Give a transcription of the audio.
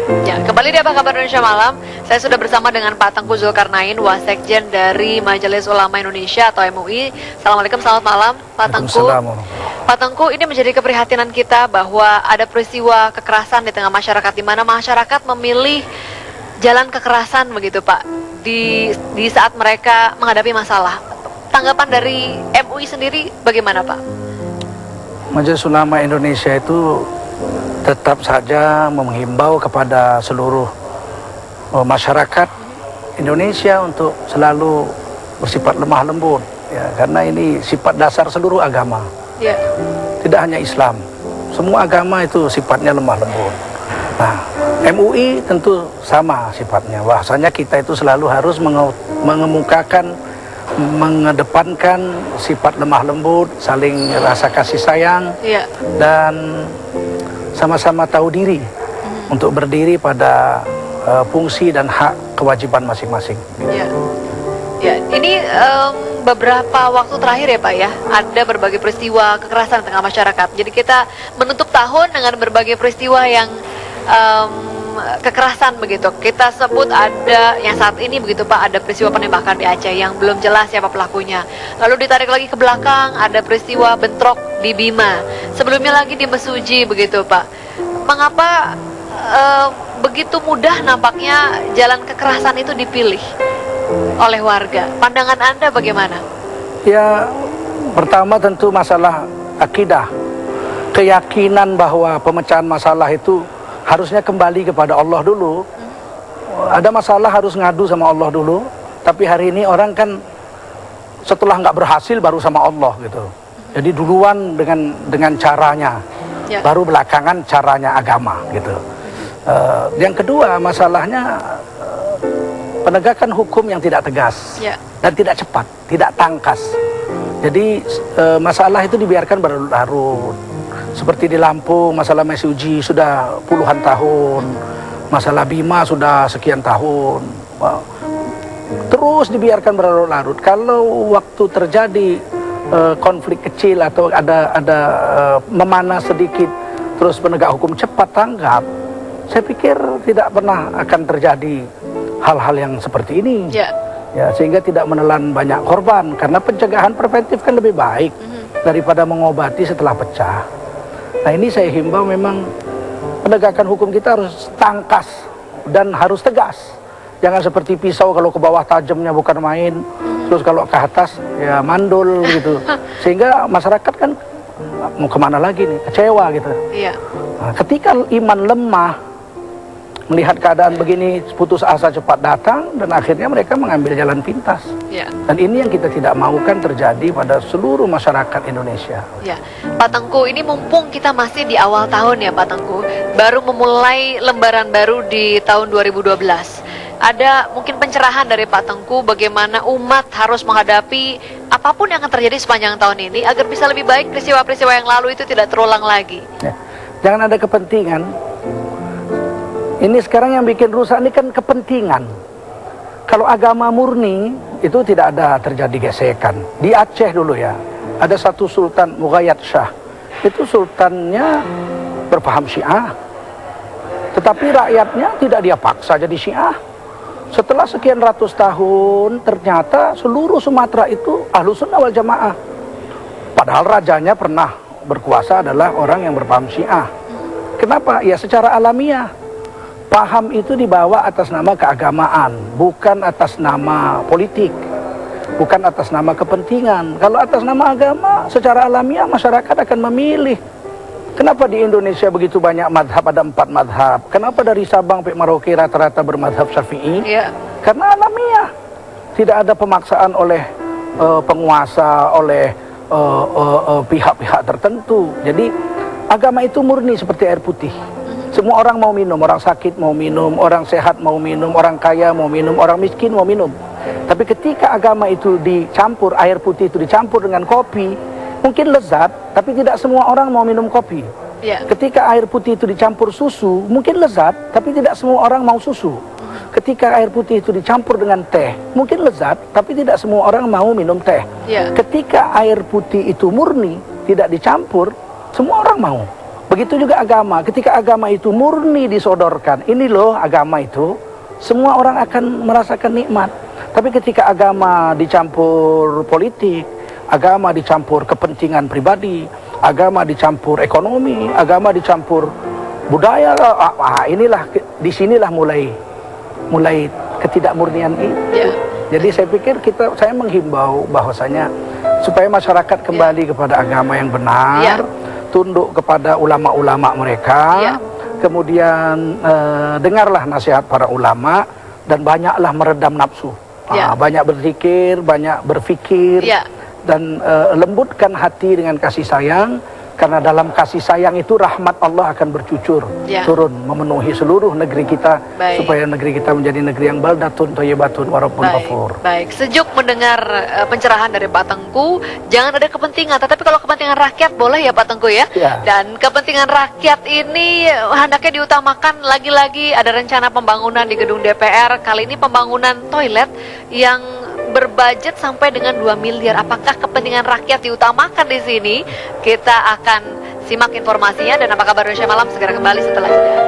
Ya, kembali di Apa Kabar Indonesia Malam. Saya sudah bersama dengan Pak Tengku Zulkarnain, Wasekjen dari Majelis Ulama Indonesia atau MUI. Assalamualaikum, selamat malam Pak Tengku. Pak Tengku, ini menjadi keprihatinan kita bahwa ada peristiwa kekerasan di tengah masyarakat, di mana masyarakat memilih jalan kekerasan begitu Pak, di saat mereka menghadapi masalah. Tanggapan dari MUI sendiri bagaimana Pak? Majelis Ulama Indonesia itu tetap saja menghimbau kepada seluruh masyarakat Indonesia untuk selalu bersifat lemah lembut, ya, karena ini sifat dasar seluruh agama. Ya. Tidak hanya Islam, semua agama itu sifatnya lemah lembut. Nah, MUI tentu sama sifatnya, bahwasanya kita itu selalu harus mengemukakan, mengedepankan sifat lemah lembut, saling rasa kasih sayang, ya, dan sama-sama tahu diri untuk berdiri pada fungsi dan hak kewajiban masing-masing. Ya, ya. Ini beberapa waktu terakhir ya Pak ya, ada berbagai peristiwa kekerasan di tengah masyarakat. Jadi kita menutup tahun dengan berbagai peristiwa yang kekerasan begitu. Kita sebut ada yang saat ini begitu Pak, ada peristiwa penembakan di Aceh yang belum jelas siapa pelakunya. Lalu ditarik lagi ke belakang, ada peristiwa bentrok di Bima. Sebelumnya lagi di Mesuji begitu Pak. Mengapa begitu mudah nampaknya jalan kekerasan itu dipilih oleh warga? Pandangan Anda bagaimana? Ya, pertama tentu masalah akidah. Keyakinan bahwa pemecahan masalah itu harusnya kembali kepada Allah dulu. Ada masalah harus ngadu sama Allah dulu. Tapi hari ini orang kan setelah nggak berhasil baru sama Allah gitu. Jadi duluan dengan caranya, ya, baru belakangan caranya agama gitu. Yang kedua masalahnya penegakan hukum yang tidak tegas, ya, dan tidak cepat, tidak tangkas. Jadi masalah itu dibiarkan berlarut. Seperti di Lampung, masalah Mesuji sudah puluhan tahun, masalah Bima sudah sekian tahun, terus dibiarkan berlarut-larut. Kalau waktu terjadi konflik kecil atau ada memanas sedikit, terus penegak hukum cepat tanggap, saya pikir tidak pernah akan terjadi hal-hal yang seperti ini. Ya, sehingga tidak menelan banyak korban, karena pencegahan preventif kan lebih baik daripada mengobati setelah pecah. Nah, ini saya himbau memang penegakan hukum kita harus tangkas dan harus tegas. Jangan seperti pisau, kalau ke bawah tajamnya bukan main, terus kalau ke atas ya mandul gitu. Sehingga masyarakat kan mau kemana lagi nih, kecewa gitu. Iya. Nah, ketika iman lemah, melihat keadaan begini, putus asa cepat datang, dan akhirnya mereka mengambil jalan pintas. Ya. Dan ini yang kita tidak maukan terjadi pada seluruh masyarakat Indonesia. Ya, Pak Tengku, ini mumpung kita masih di awal tahun ya Pak Tengku, baru memulai lembaran baru di tahun 2012. Ada mungkin pencerahan dari Pak Tengku bagaimana umat harus menghadapi apapun yang akan terjadi sepanjang tahun ini agar bisa lebih baik, peristiwa-peristiwa yang lalu itu tidak terulang lagi. Ya. Jangan ada kepentingan. Ini sekarang yang bikin rusak ini kan kepentingan. Kalau agama murni itu tidak ada terjadi gesekan. Di Aceh dulu ya, ada satu Sultan Mughayat Shah. Itu sultannya berpaham Syiah, tetapi rakyatnya tidak dia paksa jadi Syiah. Setelah sekian ratus tahun, ternyata seluruh Sumatera itu Ahlus Sunnah wal Jamaah. Padahal rajanya pernah berkuasa adalah orang yang berpaham Syiah. Kenapa? Ya secara alamiah. Paham itu dibawa atas nama keagamaan, bukan atas nama politik, bukan atas nama kepentingan. Kalau atas nama agama, secara alamiah masyarakat akan memilih. Kenapa di Indonesia begitu banyak madhab, ada 4 madhab? Kenapa dari Sabang sampai Merauke rata-rata bermadhab Syafi'i? Ya. Karena alamiah. Tidak ada pemaksaan oleh penguasa, oleh pihak-pihak tertentu. Jadi agama itu murni seperti air putih. Semua orang mau minum, orang sakit mau minum, orang sehat mau minum, orang kaya mau minum, orang miskin mau minum. Tapi ketika agama itu dicampur, air putih itu dicampur dengan kopi, mungkin lezat, tapi tidak semua orang mau minum kopi. Ya. Ketika air putih itu dicampur susu, mungkin lezat, tapi tidak semua orang mau susu. Ketika air putih itu dicampur dengan teh, mungkin lezat, tapi tidak semua orang mau minum teh. Ya. Ketika air putih itu murni, tidak dicampur, semua orang mau. Begitu juga agama. Ketika agama itu murni disodorkan, ini loh agama itu, semua orang akan merasakan nikmat. Tapi ketika agama dicampur politik, agama dicampur kepentingan pribadi, agama dicampur ekonomi, agama dicampur budaya, inilah disinilah mulai ketidakmurnian ini. Ya. Jadi saya pikir saya menghimbau bahwasanya supaya masyarakat kembali kepada agama yang benar, tunduk kepada ulama-ulama mereka, kemudian dengarlah nasihat para ulama dan banyaklah meredam nafsu. Banyak berzikir, banyak berfikir, dan lembutkan hati dengan kasih sayang, karena dalam kasih sayang itu rahmat Allah akan bercucur turun memenuhi seluruh negeri kita, supaya negeri kita menjadi negeri yang baldatun thayyibatun wa rabbun ghafur. Baik, sejuk mendengar pencerahan dari Pak Tengku. Jangan ada kepentingan, tetapi kalau kepentingan rakyat boleh ya Pak Tengku ya. Dan kepentingan rakyat ini hendaknya diutamakan. Lagi-lagi ada rencana pembangunan di gedung DPR, kali ini pembangunan toilet yang berbudget sampai dengan 2 miliar. Apakah kepentingan rakyat diutamakan di sini? Kita akan simak informasinya, dan Apa Kabar Indonesia Malam segera kembali setelah jeda.